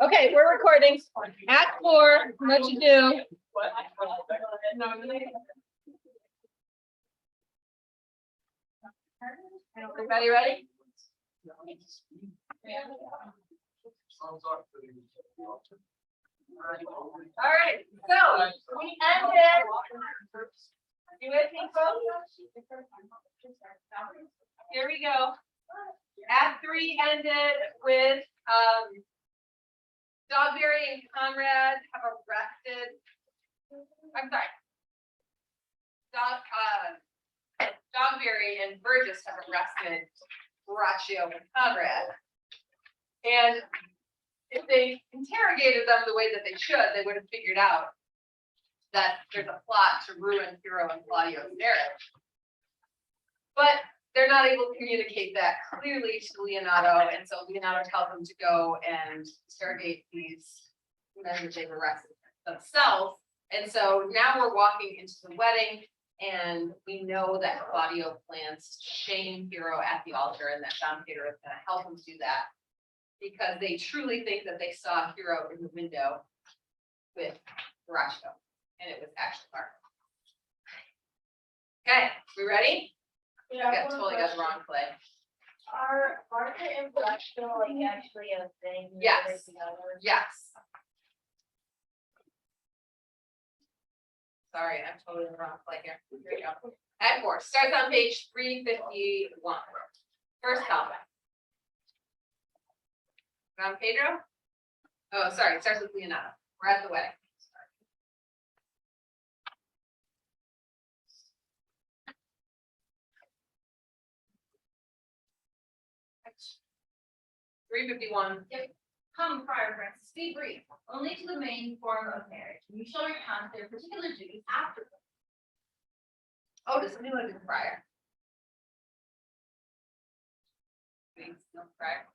Okay, we're recording. Act 4, what you do. Everybody ready? All right, so we ended. You with me, folks? Here we go. Act 3 ended with Dogberry and Conrad have arrested. I'm sorry. Dogberry and Burgess have arrested Horatio and Conrad. And if they interrogated them the way that they should, they would have figured out that there's a plot to ruin Hero and Claudio's marriage. But they're not able to communicate that clearly to Leonato, and so Leonato tells them to go and interrogate these men that they've arrested themselves. And so now we're walking into the wedding, and we know that Claudio plans to shame Hero at the altar, and that Don Pedro is going to help him do that because they truly think that they saw Hero in the window with Horatio, and it was actually Mark. Okay, we ready? Yeah, totally got the wrong play. Are Martha and Horatio like actually a thing? Yes. Yes. Sorry, I'm totally in the wrong play here. Here we go. Act 4 starts on page 351. First column. Don Pedro? Oh, sorry, it starts with Leonato. We're at the wedding. 351. Yep. Come, Friar Francis, be brief, only to the main form of marriage. You shall recount their particular duties afterwards. Oh, does anyone do the prior? No prior.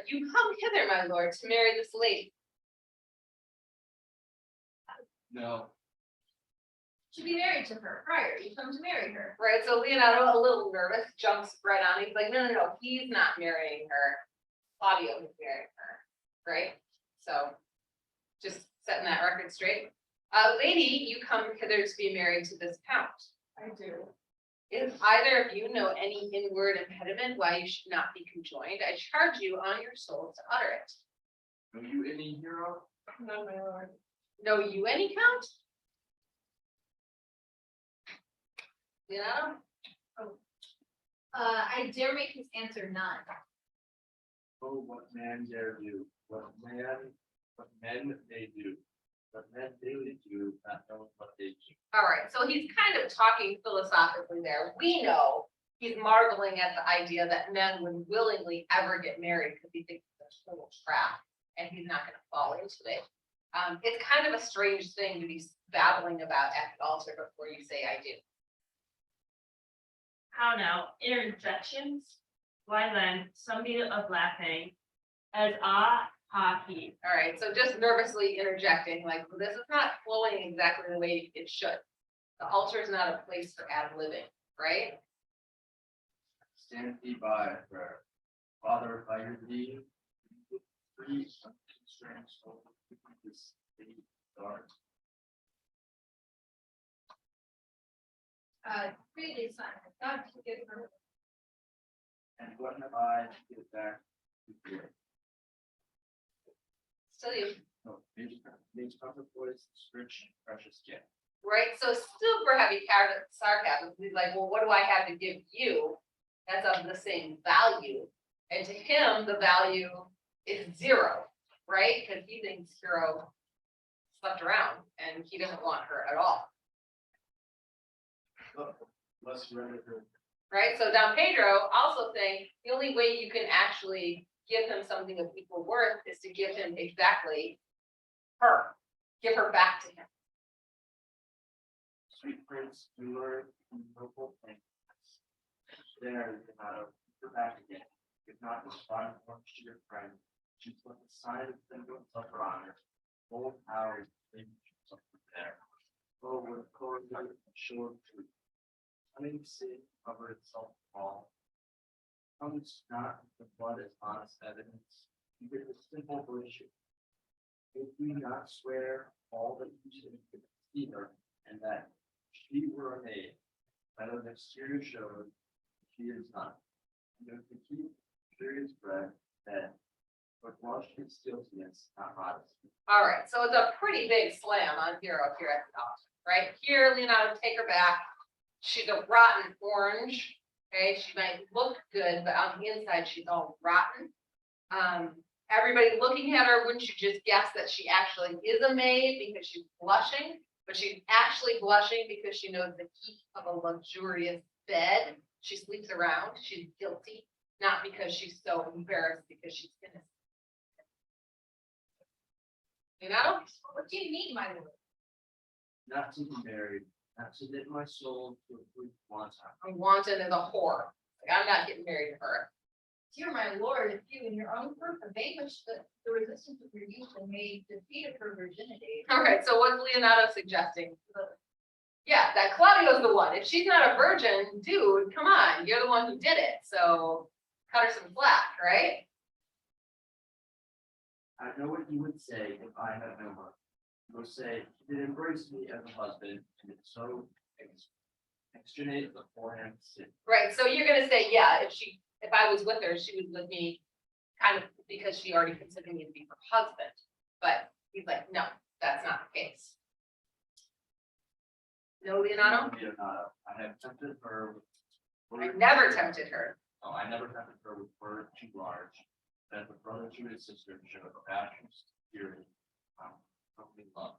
You come hither, my lord, to marry this lady. No. To be married to her, Friar, you come to marry her. Right, so Leonato, a little nervous, jumps right on. He's like, no, he's not marrying her. Claudio is marrying her, right? So, just setting that record straight. Lady, you come hither to be married to this count. I do. If either of you know any inward impediment why you should not be conjoined, I charge you on your soul to utter it. Know you any Hero? No, my lord. Know you any count? Leonato? I dare make his answer none. Oh, what man dare do? What men they do? What men daily do, not knowing what they do. All right, so he's kind of talking philosophically there. We know he's marveling at the idea that men would willingly ever get married because he thinks it's a total trap and he's not going to fall into it. It's kind of a strange thing to be babbling about at the altar before you say I do. How now, interjections? Why then, somebody of laughing, as ha he. All right, so just nervously interjecting, like this is not flowing exactly the way it should. The altar is not a place for ad-libbing, right? Stand thee by, prayer. Father, by your leave, free unconstrained soul, this state dark. Really, son, God forgive her. And what have I to give back to you? Still you. No, makes comfort voice, rich, precious gift. Right, so super heavy sarcasm. He's like, well, what do I have to give you that's of the same value? And to him, the value is 0, right? Because he thinks Hero slept around and he doesn't want her at all, Let's render her. right? So Don Pedro also saying the only way you can actually give him something of equal worth is to give him exactly her, give her back to him. Sweet prince, you learn noble things. There, Leonato, you're back again. If not this fine form to your friend, she's put the sign of the of her honor. Old hours, maybe something there. Oh, what a cord shore of truth. Honey sin cover itself all. Comes not the blood as honest evidence. You get the simple issue. If we not swear all that you said to either, and that she were a maid, by the exterior shows she is not. You have to keep curious bread that, but while she is guilty, it's not modesty. All right, so it's a pretty big slam on Hero here at the top, right? Here, Leonardo, take her back. She's a rotten orange, okay? She might look good, but on the inside, she's all rotten. Everybody looking at her, wouldn't you just guess that she actually is a maid because she's blushing? But she's actually blushing because she knows the heat of a luxurious bed. She sleeps around, she's guilty, not because she's so embarrassed because she's innocent. Leonardo? What do you mean, my lord? Not to be married, not to knit my soul to a brief wanton. Wanton is a whore. Like, I'm not getting married to her. Dear my lord, if you in your own proof have vanquished the resistance of your youth and made defeat of her virginity. All right, so what's Leonardo suggesting? Yeah, that Claudio's the one. If she's not a virgin, dude, come on, you're the one who did it. So cut her some slack, right? I know what you would say if I had no her. You would say, you did embrace me as a husband, and it's so extenuate beforehand sin. Right, so you're gonna say, yeah, if I was with her, she was with me kind of because she already considered me to be her husband. But he's like, no, that's not the case. No, Leonardo? Leonardo, I have tempted her with. I never tempted her. No, I never tempted her with words too large, that the brother to his sister should have a passion, fury, something love.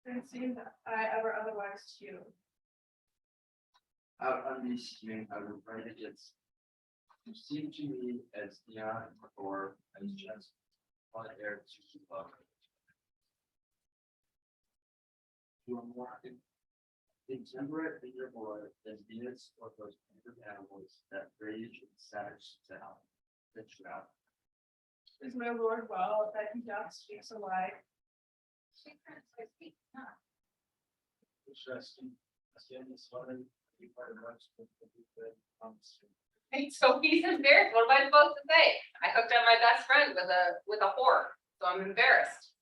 And seemed I ever otherwise to you. Out on these scheming, I would write against. You seem to me as Dion or as just one heir to love. You are more intemperate in your blood than Venus or those painted animals that rage in savage sound. That shroud. Is my lord well that he doth speak so light? She prince, I speak not. Interesting. Again, this one, you part of much with the good promise. And so he's embarrassed. What am I supposed to say? I hooked on my best friend with a whore, so I'm embarrassed.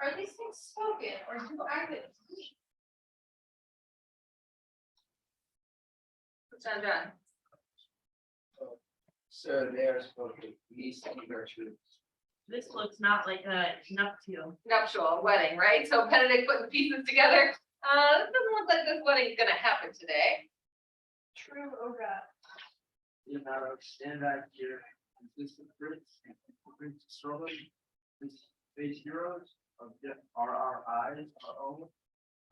Are these things spoken or do I witness? What's that done? So they are spoken, these virtues. This looks not like a nuptial. Nuptial wedding, right? So Benedict putting pieces together. This doesn't look like this wedding's gonna happen today. True, oh God. Leonardo, stand back here. Is this the prince? Prince Strolling? This face heroes of death are our eyes, our own.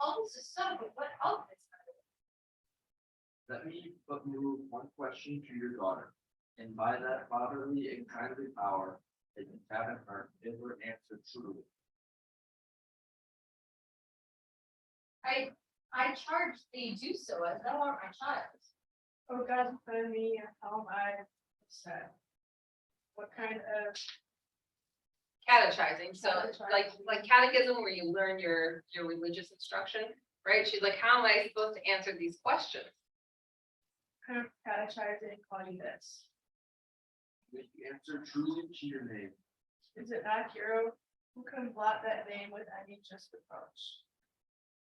All this is so, but what of this? Let me but move one question to your daughter, and by that fatherly and kindly power, that you have in her, give her answer truly. I charge thee do so as thou art my child. Oh God, defend me, how am I said? What kind of? Catechizing, so Catechizing. like catechism where you learn your religious instruction, right? She's like, how am I supposed to answer these questions? Kind of catechizing calling this? That you answer truly to your name. Is it not hero who can blot that name with any just reproach?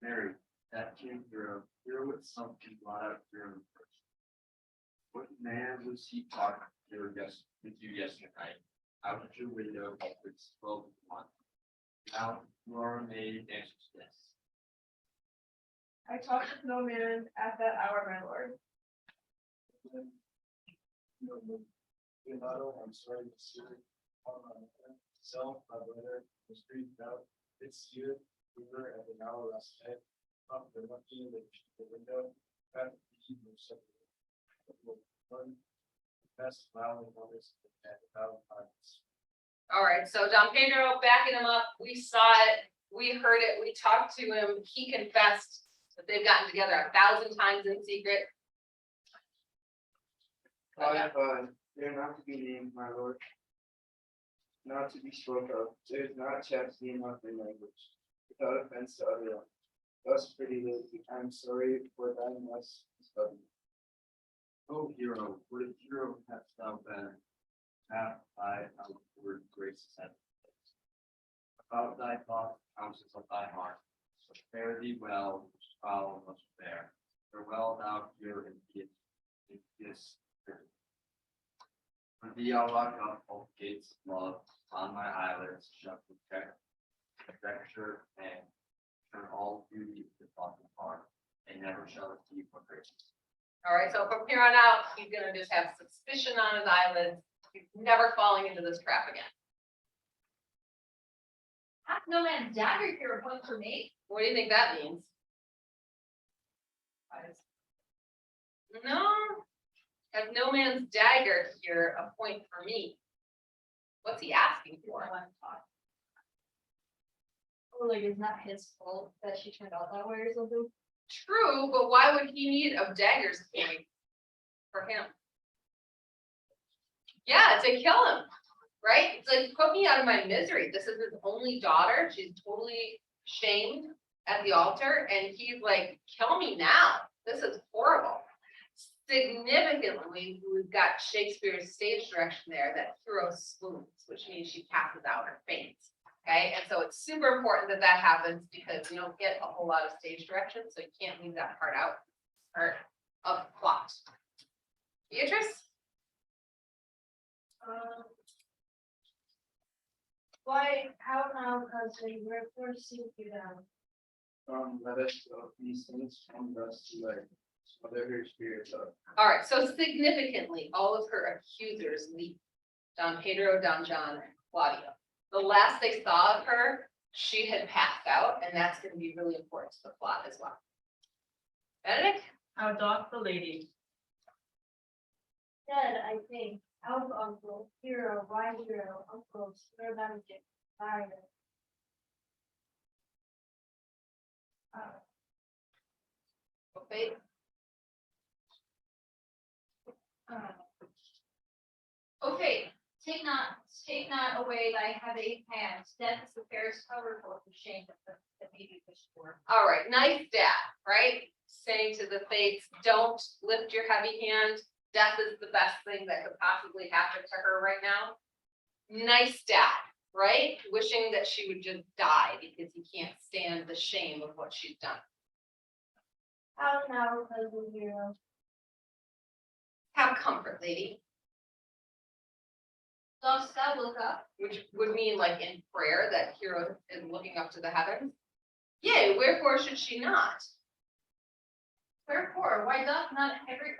Mary, that came hero, hero itself can blot out hero first. What man was he talking to with you yesterday? Out of your window, it's 12:01. Now, you are a maid, answer to this. I talked with no man at that hour, my lord. Leonardo, I'm sorry to see self, my brother, the street out, it's you, we were at the hour last night. Up the lucky the window, that he was something. Best smiling on this at about times. All right, so Don Pedro backing him up. We saw it, we heard it, we talked to him. He confessed that they've gotten together 1,000 times in secret. They're not to be named, my lord. Not to be spoke of, there is not chastity enough in language, without offense to other one. Thus pretty lady, I am sorry for thy must study. Oh, hero, would a hero have thou been? Half thy outward grace sent. About thy thoughts, counsels of thy heart. So fare thee well, which follow must bear. Farewell thou here in this. For thee I'll lock up all gates of love, on my eyelids shall protect. Conjecture and turn all beauty to thought and heart, and never shall it see for grace. All right, so from here on out, he's gonna just have suspicion on his eyelids. He's never falling into this trap again. Half no man's dagger here, a point for me. What do you think that means? No, have no man's dagger here, a point for me. What's he asking for? Or like, it's not his fault that she turned out that way or something. True, but why would he need a dagger's point for him? Yeah, to kill him, right? It's like, put me out of my misery. This is his only daughter. She's totally shamed at the altar, and he's like, kill me now. This is horrible. Significantly, we've got Shakespeare's stage direction there that hero swoons, which means she passes out or faints. Okay, and so it's super important that that happens because you don't get a whole lot of stage direction, so you can't leave that part out. Part of the plot. Beatrice? Why, how now, cousin, wherefore seek you down? Let us of these things from us to like, smother her spirits up. All right, so significantly, all of her accusers leave. Don Pedro, Don John, and Claudio. The last they saw of her, she had passed out, and that's gonna be really important to the plot as well. Benedict? How doth the lady? Dead, I think, out uncle, hero, why hero, uncle, swear magic, fire. Okay. Okay, take not away thy heavy hands, death is the fairest cover for the shame that may be wished for. All right, nice dad, right? Saying to the fates, don't lift your heavy hand. Death is the best thing that could possibly happen to her right now. Nice dad, right? Wishing that she would just die because he can't stand the shame of what she's done. How now, cousin hero? Have comfort, lady, Dost thou look up? which would mean like in prayer that hero is looking up to the heavens. Yea, wherefore should she not? Wherefore, why doth not every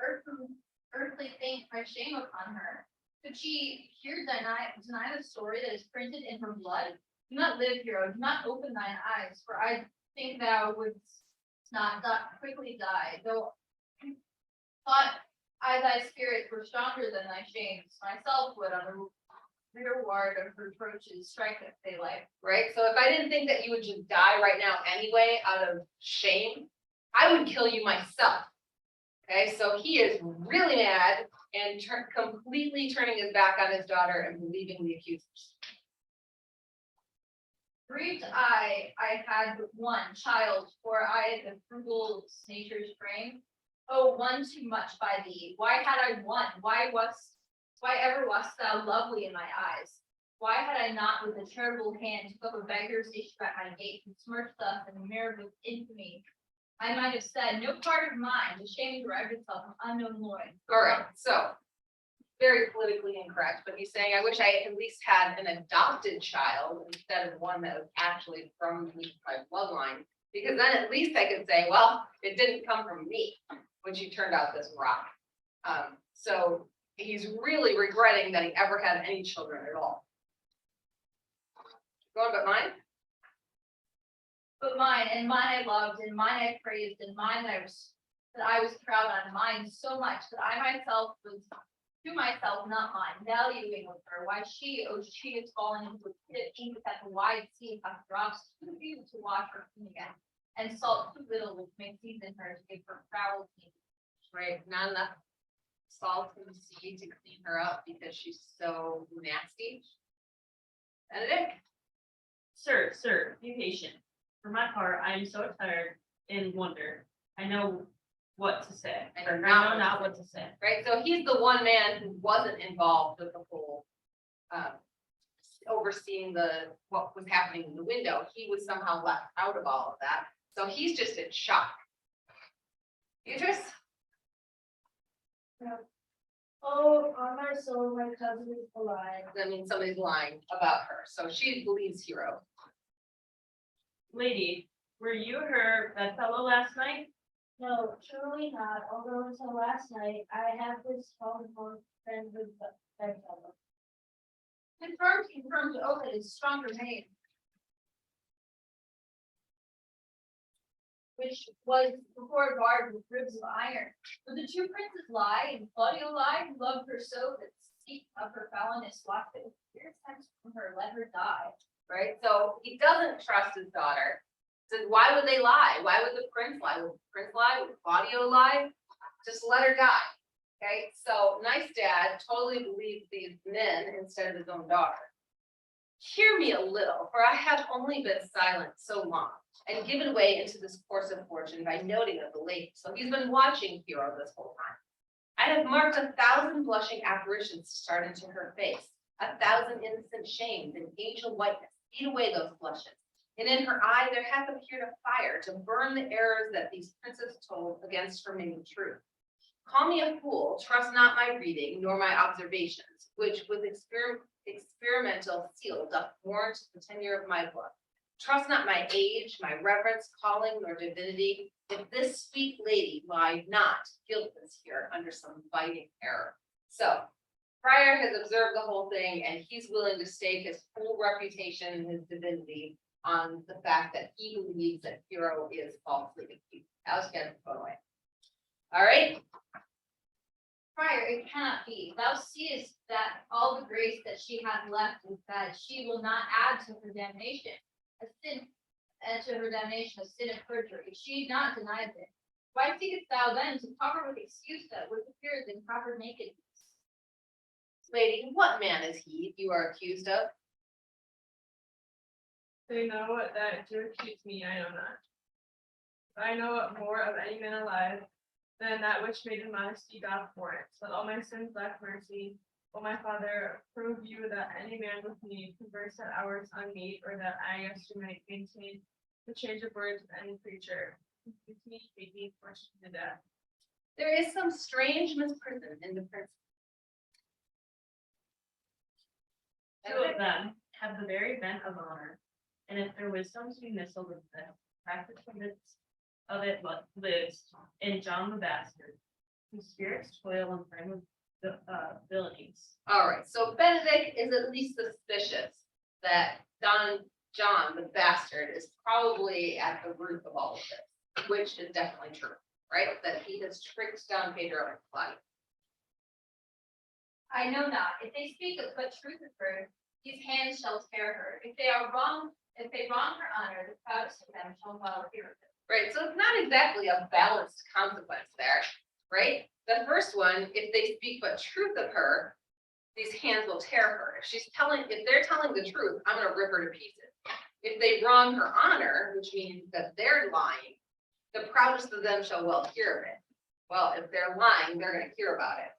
earthly thing cry shame upon her? Could she here deny the story that is printed in her blood? Do not live, hero, do not open thine eyes, for I think thou wouldst not quickly die, though thought I thy spirits were stronger than thy shames, myself would on the rearward of reproaches strike if they like. Right? So if I didn't think that you would just die right now anyway out of shame, I would kill you myself. Okay, so he is really mad and completely turning his back on his daughter and believing the accusers. Grieved I had but one child, for I the frugal nature's frame. Oh, one too much by thee. Why had I one? Why ever wast thou lovely in my eyes? Why had I not with a charitable hand took up a beggar's issue at my gate, and smirched thus and mirrored with infamy? I might have said, no part of mine, to shame derived itself from unknown loins. All right, so very politically incorrect, but he's saying, I wish I at least had an adopted child instead of one that was actually from my bloodline, because then at least I could say, well, it didn't come from me, when she turned out this rock. So he's really regretting that he ever had any children at all. Going but mine? But mine, and mine I loved, and mine I praised, and mine that I was proud on, mine so much that I myself was to myself, not mine, valuing with her, why she is fallen into a pit, ink that the wide sea hath drops too few to wash her clean again, and salt too little which may season her to give her foul teeth. Right, not enough salt in the sea to clean her up because she's so nasty. Benedict? Sir, be patient. For my part, I am so tired in wonder. I know what to say. I Or do I not know not what to say. right? So he's the one man who wasn't involved with the whole, overseeing what was happening in the window. He was somehow left out of all of that. So he's just in shock. Beatrice? Oh, on my soul, my cousin is alive. That means somebody's lying about her. So she believes Hero. Lady, were you her bedfellow last night? No, truly not, although until last night, I have this phone friend with bedfellow. Confirmed to oath that is stronger made. Which was before guarded with ribs of iron. Would the two princes lie, and Claudio lie, who loved her so that the seat of her foulness locked it with fierce sense from her, let her die. Right? So he doesn't trust his daughter. Says, why would they lie? Why would the prince lie? Would the prince lie? Would Claudio lie? Just let her die. Okay, so nice dad totally believes these men instead of his own daughter. Hear me a little, for I have only been silent so long, and given way into this course of fortune by noting of the lady. So he's been watching Hero this whole time. I have marked 1,000 blushing apparitions start into her face, 1,000 innocent shames and angel whiteness, eat away those blushes. And in her eye there hath appeared a fire to burn the errors that these princes told against her maiden truth. Call me a fool, trust not my reading, nor my observations, which with experimental seal doth warrant the tenure of my book. Trust not my age, my reverence, calling, nor divinity, if this sweet lady lie not guiltless here under some biting error. So Friar has observed the whole thing, and he's willing to stake his whole reputation and his divinity on the fact that he believes that Hero is falsely accused. Alice, get the phone away. All right, Friar, it cannot be. Thou seest that all the grace that she hath left is that she will not add to her damnation. A sin, and to her damnation, a sin of perjury. She not denies it. Why seekest thou then to cover with excuse that which appears in proper nakedness? lady, what man is he you are accused of? They know that to accuse me, I know not. I know more of any man alive than that which maiden modesty doth warrant. Let all my sins lack mercy. O my father, prove you that any man with me converse at hours unmeet, or that I estimate maintain the change of words with any creature. With me, speaking, fortune to death. There is some strange misprision in the prince. Two of them have the very bent of honor, and if their wisdoms be mistled with them, practice of it lives in John the Bastard, whose spirits toil in frame of villainies. All right, so Benedict is at least suspicious that John the Bastard is probably at the root of all of this, which is definitely true, right? That he has tricked Don Pedro and Claudia. I know not. If they speak of but truth of her, these hands shall tear her. If they wrong her honor, the proudest of them shall well hear of it. Right, so it's not exactly a balanced consequence there, right? The first one, if they speak but truth of her, these hands will tear her. If they're telling the truth, I'm gonna rip her to pieces. If they wrong her honor, which means that they're lying, the proudest of them shall well hear of it. Well, if they're lying, they're gonna hear about it.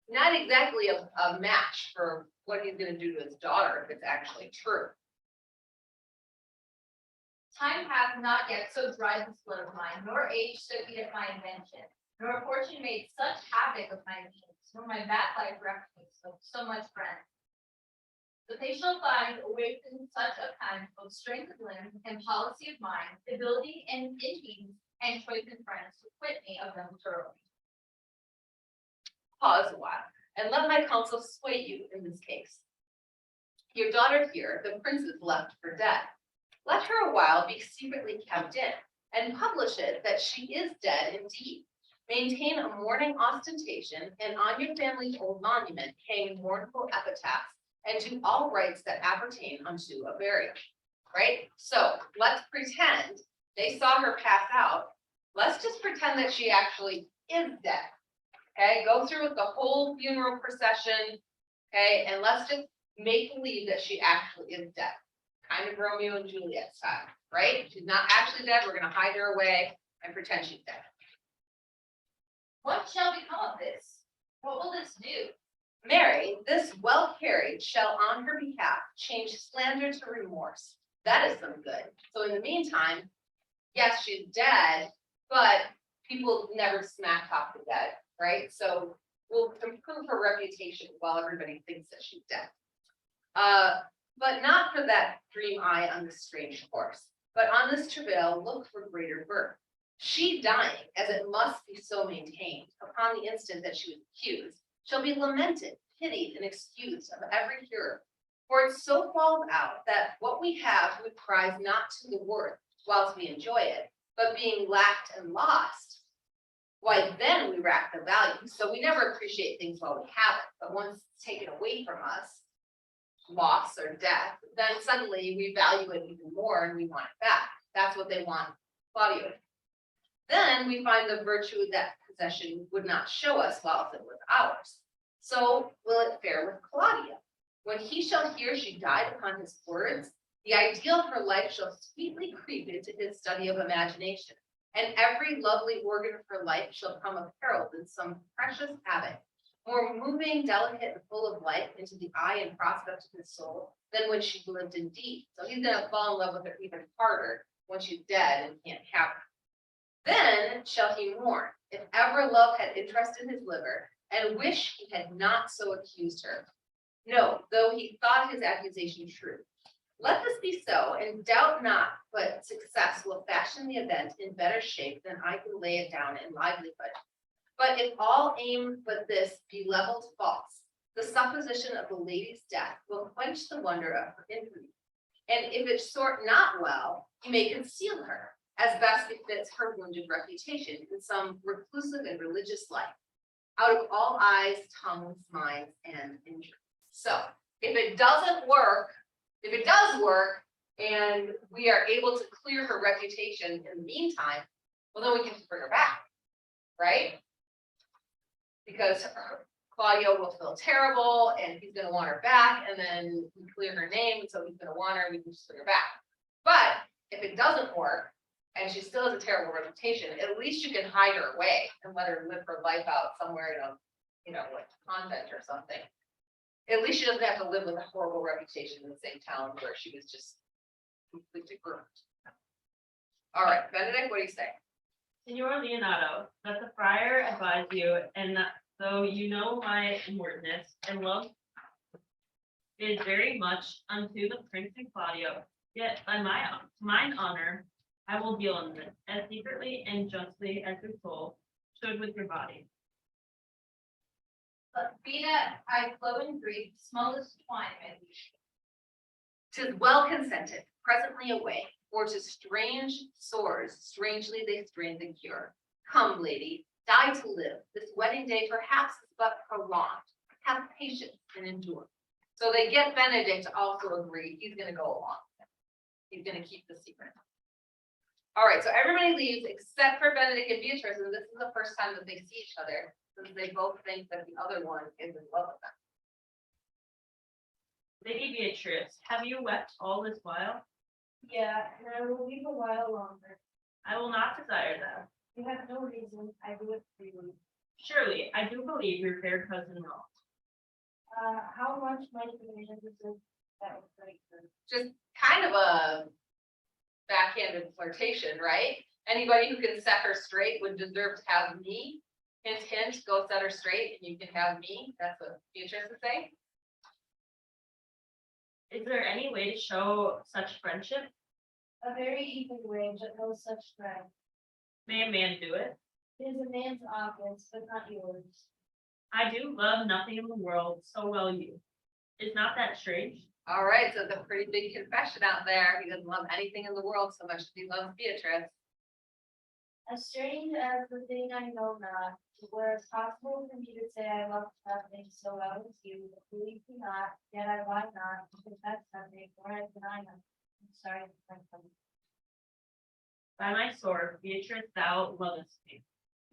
Not exactly a match for what he's gonna do to his daughter if it's actually true. Time hath not yet so dried the blood of mine, nor age so eateth my invention, nor fortune made such havoc of my means, nor my bat life wrecked me so much friend. But they shall find awakened such a kind of strength of limb and policy of mind, ability and means, and choice in friends to quit me of them thoroughly. Pause a while, and let my counsel sway you in this case. Your daughter here, the prince is left for dead. Let her a while be secretly kept in, and publish it that she is dead indeed. Maintain a mourning ostentation, and on your family's old monument hang mournful epitaphs, and do all rites that appertain unto a burial. Right? So let's pretend they saw her pass out. Let's just pretend that she actually is dead. Okay, go through with the whole funeral procession. Okay, and let's just make believe that she actually is dead. Kind of Romeo and Juliet style, right? She's not actually dead. We're gonna hide her away and pretend she's dead. What shall become of this? What will this do? Mary, this well carried shall on her behalf change slander to remorse. That is some good. So in the meantime, yes, she's dead, but people never smack talk the dead, right? So we'll improve her reputation while everybody thinks that she's dead. But not for that dream eye on this strange horse, but on this travail look for greater birth. She dying, as it must be so maintained, upon the instant that she was accused, shall be lamented, pitied, and excused of every hearer. For it so falls out that what we have we prize not to the worth, whilst we enjoy it, but being lacked and lost, why then we rack the value. So we never appreciate things while we have it, but once it's taken away from us, loss or death, then suddenly we value it even more and we want it back. That's what they want Claudio. Then we find the virtue that possession would not show us whilst it was ours. So will it fare with Claudia? When he shall hear she died upon his words, the ideal of her life shall sweetly creep into his study of imagination, and every lovely organ of her life shall come apparelled in some precious habit, more moving, delicate, and full of life into the eye and prospect of his soul than when she lived indeed. So he's gonna fall in love with her even harder when she's dead and can't have her. Then shall he mourn, if ever love had interest in his liver, and wish he had not so accused her. No, though he thought his accusation true. Let this be so, and doubt not but success will fashion the event in better shape than I can lay it down in livelihood. But if all aim but this be levelled false, the supposition of the lady's death will quench the wonder of her infamy. And if it sort not well, he may conceal her, as best befits her wounded reputation in some reclusive and religious life, out of all eyes, tongues, minds, and injuries. So if it doesn't work, if it does work, and we are able to clear her reputation in the meantime, well, then we can just bring her back, right? Because Claudio will feel terrible, and he's gonna want her back, and then we clear her name, so he's gonna want her, and we can just bring her back. But if it doesn't work, and she still has a terrible reputation, at least you can hide her away and let her live her life out somewhere in a, like a convent or something. At least she doesn't have to live with a horrible reputation in the same town where she was just completely ruined. All right, Benedict, what do you say? Signor Leonardo, that the friar advise you, and that though you know my inwardness and love is very much unto the Prince and Claudio, yet by mine honor, I will deal in this as secretly and justly as your soul should with your body. But be that I flow in grief, smallest twine, my liege. 'Tis well consented, presently away, for to strange sores strangely they strain the cure. Come, lady, die to live, this wedding day perhaps is but prolonged. Have patience and endure. So they get Benedict to also agree, he's gonna go along. He's gonna keep the secret. All right, so everybody leaves except for Benedict and Beatrice, and this is the first time that they see each other, since they both think that the other one is in love with them. Lady Beatrice, have you wept all this while? Yeah, and I will weep a while longer. I will not desire that. You have no reason, I do it freely. Surely, I do believe your fair cousin wrong. How much might the man deserve that was right for? Just kind of a backhanded flirtation, right? Anybody who can set her straight would deserve to have me. Hint, hint, go set her straight and you can have me. That's what Beatrice is saying. Is there any way to show such friendship? A very even way, but no such strength. May a man do it? It is a man's office, but not yours. I do love nothing in the world so well you. Is not that strange? All right, so the pretty big confession out there. He doesn't love anything in the world so much as he loves Beatrice. As strange as the thing I know not, where it's possible for me to say I love nothing so well as you, but believe me not, yet I lie not, to confess nothing, or I deny nothing. I'm sorry, my friend. By my sword, Beatrice, thou lovest me.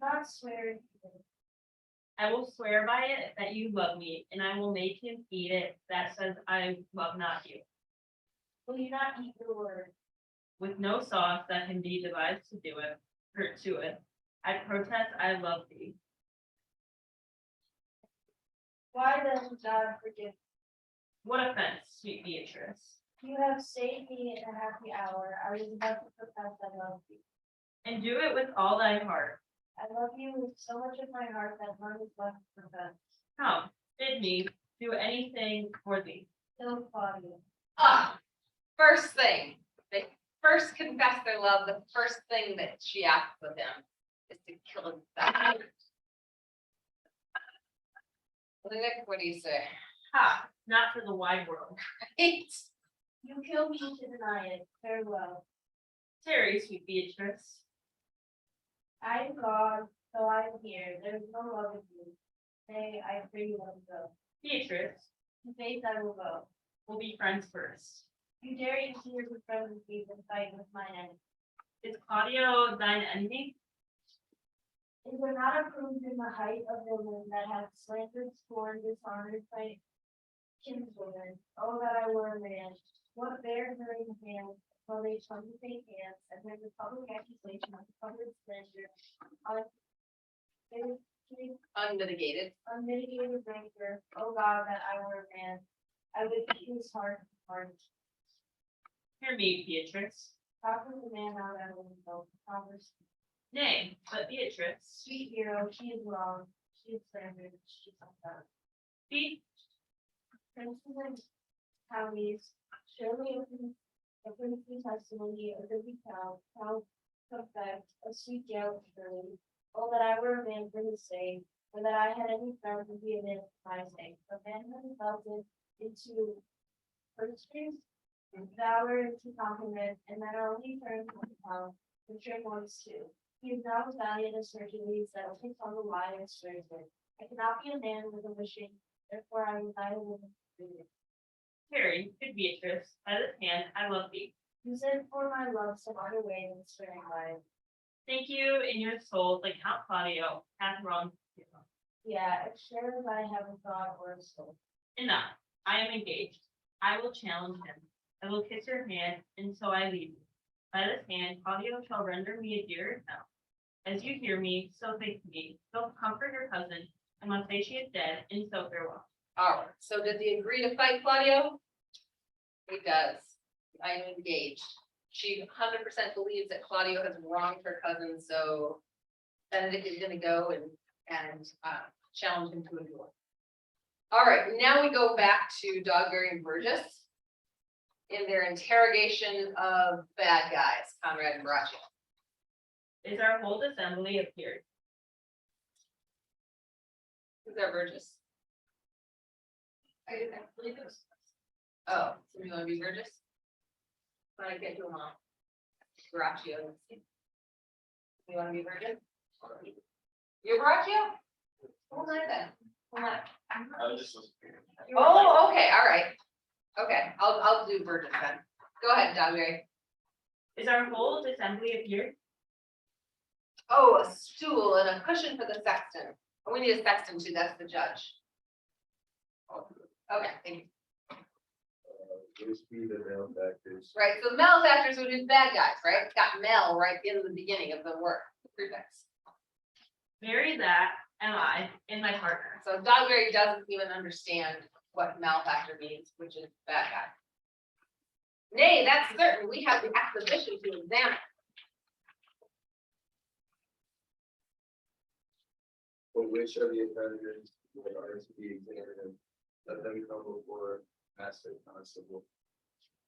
Not swear it either. I will swear by it that you love me, and I will make him eat it that says I love not you. Will you not eat your word? With no sauce that can be devised to do it, or to it, I protest I love thee. Why doesn't God forgive? What offense, sweet Beatrice? You have saved me in a happy hour. I was about to profess I love you. And do it with all thy heart. I love you with so much of my heart that none is left to profess. Come, bid me do anything for thee. Kill Claudia. First thing, they first confess their love, the first thing that she asks of him is to kill himself. Nick, what do you say? Ha, not for the wide world. Right? You kill me to deny it. Farewell. Tarry, sweet Beatrice. I am God, so I am here. There is no love in you. Nay, I pray you let me go. Beatrice, To faith I will go. we'll be friends first. You dare use your friend with me and fight with mine enemy. Is Claudio thine enemy? Is there not approved in the height of women that have slandered, scorned, dishonored my kinswoman? Oh, that I were a man! What bear hurrying hands, while they turn to take hands, and bring the public accusation of public slander on Unmitigated. unmitigated rancor. Oh God, that I were a man! I would his heart hard. Hear me, Beatrice. Talk with the man out at window. Converse. Nay, but Beatrice, Sweet hero, she is wrong. She is slandered. She is undone. be Princes and counties, surely open the testimony of the recount, how perfect, a sweet gale surely. Oh, that I were a man for his sake, or that I had any friend to be a man for my sake. But manhood melted into pursuits, valor into compliment, and that are only turned to account, the trim ones too. He is not as valiant as Hercules that takes on the lie and stirs it. I cannot be a man with a wishing, therefore I will die a woman. Tarry, good Beatrice, by this hand I love thee. You said for my love some other way than swearing by. Thank you in your soul, like Count Claudio hath wronged you. Yeah, as sure as I have a thought or a soul. Enough, I am engaged. I will challenge him. I will kiss your hand, and so I leave you. By this hand, Claudio shall render me a dearer account. As you hear me, so think me. So comfort your cousin, and must say she is dead, and so farewell. All right, so does he agree to fight Claudio? He does. I am engaged. She 100% believes that Claudio has wronged her cousin, so Benedict is gonna go and challenge him to a duel. All right, now we go back to Dogberry and Burgess in their interrogation of bad guys, Conrad and Braccio. Is our whole assembly appeared? Who's there, Burgess? I believe it was. Oh, so you wanna be Burgess? But I can't do them all. Braccio. You wanna be Burgess? You're Braccio? Hold on then. Hold on. I just was. Oh, okay, all right. Okay, I'll do Burgess then. Go ahead, Dogberry. Is our whole assembly appeared? Oh, a stool and a cushion for the sexton. Oh, we need a sexton too, that's the judge. Okay, thank you. Those be the malefactors. Right, so the malefactors would be bad guys, right? It's got Mel right in the beginning of the work, the prefix. Marry that am I in my partner. So Dogberry doesn't even understand what malefactor means, which is bad guy. Nay, that's certain, we have the exposition to examine. But which of the offenders are to be examined? Let them come before master constable.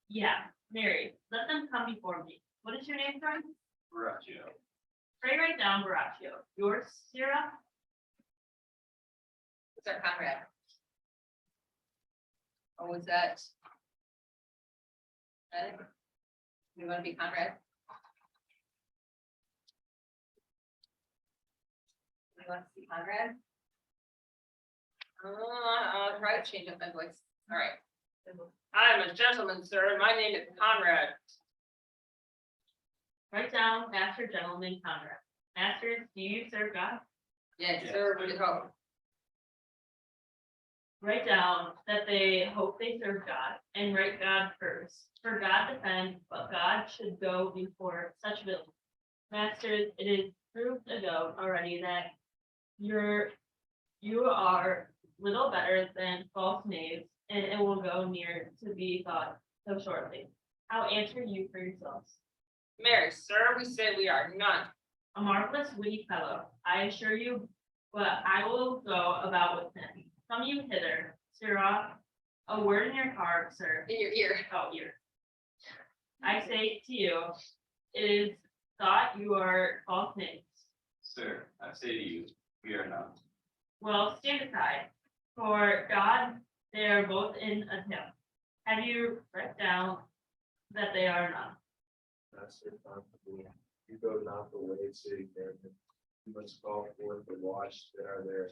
Yeah, Mary, let them come before me. What is your name, friend? Braccio. Pray right down, Baraccio. Yours, Sarah? It's our Conrad. Oh, was that? You wanna be Conrad? You want to see Conrad? I'll try to change up my voice. All right. I'm a gentleman, sir. My name is Conrad. Write down, Master Gentleman Conrad. Master, do you serve God? Yes, Yes. sir. What do you call? Write down that they hope they serve God, and write God first. For God defend, but God should go before such villains. Masters, it is proved ago already that you are little better than false knaves, and it will go near to be thought so shortly. How answer you for yourselves? Mary, sir, we say we are none. A marvelous witty fellow, I assure you, but I will go about with him. Come you hither, sirrah, a word in your heart, sir. In your ear. Oh, here. I say to you, it is thought you are false knaves. Sir, I say to you, we are not. Well, stand aside, for God, they are both in a tale. Have you read down that they are not? Master, constantly, you go not the way sitting there, but you must call forth the watch that are there.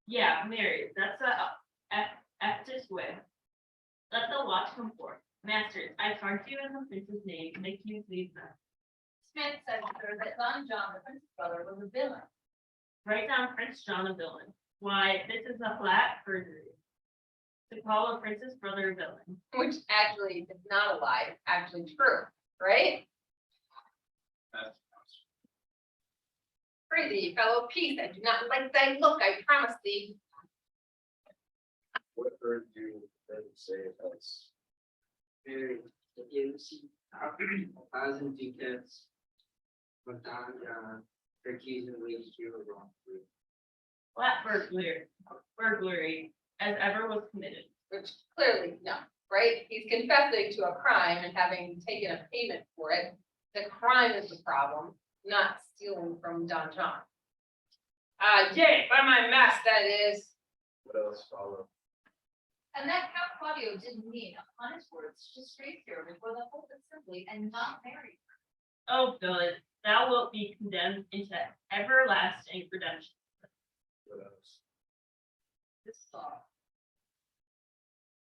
Yeah, Mary, that's Eptis way. Let the watch come forth. Masters, I charge you in the prince's name, make you leave them. Smith said, sir, that Don John, the prince's brother, was a villain. Write down Prince John a villain. Why, this is a flat perjury. To call a prince's brother a villain. Which actually is not a lie, it's actually true, right? That's Crazy fellow, peace, I do not like thy look, I promise thee. What heard you then say of us? Mary, forgive a thousand ducats. But Don John, accusing me you were wrong. Flat burglary, as ever was committed. Which clearly, no, right? He's confessing to a crime and having taken a payment for it. The crime is the problem, not stealing from Don John. Yay, by my mass, that is. What else followed? And that Count Claudio didn't mean, upon his words, to straight here before the whole assembly and not marry. Oh, villain, thou wilt be condemned into everlasting redemption. What else? This law.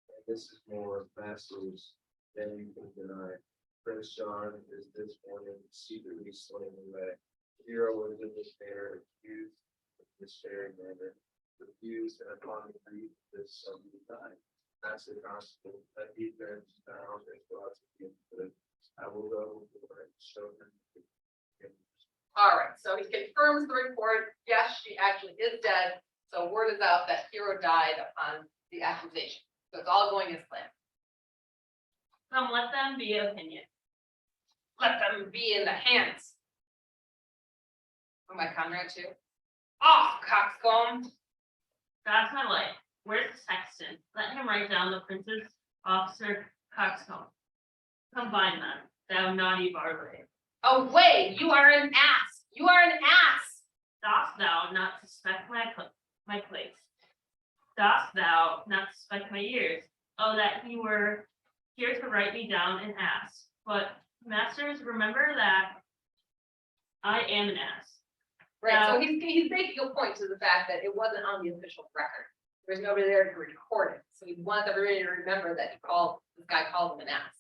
And this is more masters than you can deny. Prince John is this morning secretly slain away. Hero is in this manner accused of this very manner, refused and upon the grief of this son who died. Master Constable, that he then found and brought to him good. I will go before and show him. All right, so he confirms the report. Yes, she actually is dead. So word is out that Hero died upon the accusation. So it's all going as planned. Come, let them be opinion. Let them be in the hands. of my comrade too. Off, coxcomb. God's my life. Where's the sexton? Let him write down the prince's officer coxcomb. Combine them, thou naughty varlet. Away, you are an ass. You are an ass. Dost thou not suspect my place? Dost thou not suspect my ears? Oh, that he were here to write me down an ass. But masters, remember that I am an ass. Right, so he's making a point to the fact that it wasn't on the official record. There's nobody there to record it. So he wants everybody to remember that this guy called him an ass.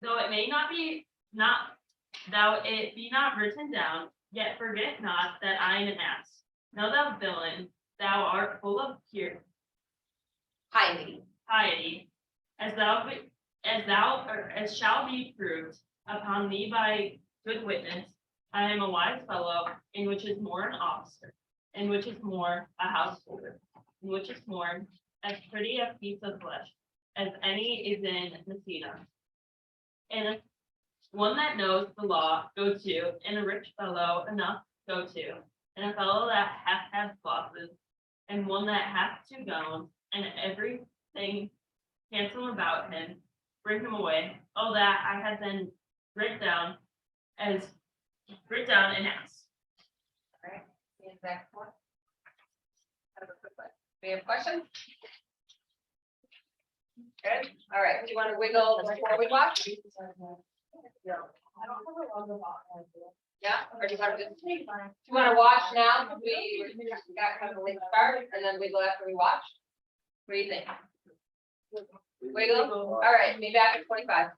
Though it may not be it be not written down, yet forget not that I am an ass. Know thou villain, thou art full of piety, as shall be proved upon thee by good witness. I am a wise fellow, in which is more an officer, in which is more a householder, in which is more as pretty a piece of flesh as any is in Messina. And one that knows the law, go to, and a rich fellow enough, go to, and a fellow that hath had bosses, and one that hath two gowns, and everything handsome about him, bring him away. Oh, that I had then written down an ass. All right, the exact one. We have questions? Good, all right, do you want to wiggle before we watch? Yeah, or do you want to just, do you want to watch now? We got kind of a late start and then wiggle after we watch. What do you think? Wiggle, all right, be back at 25.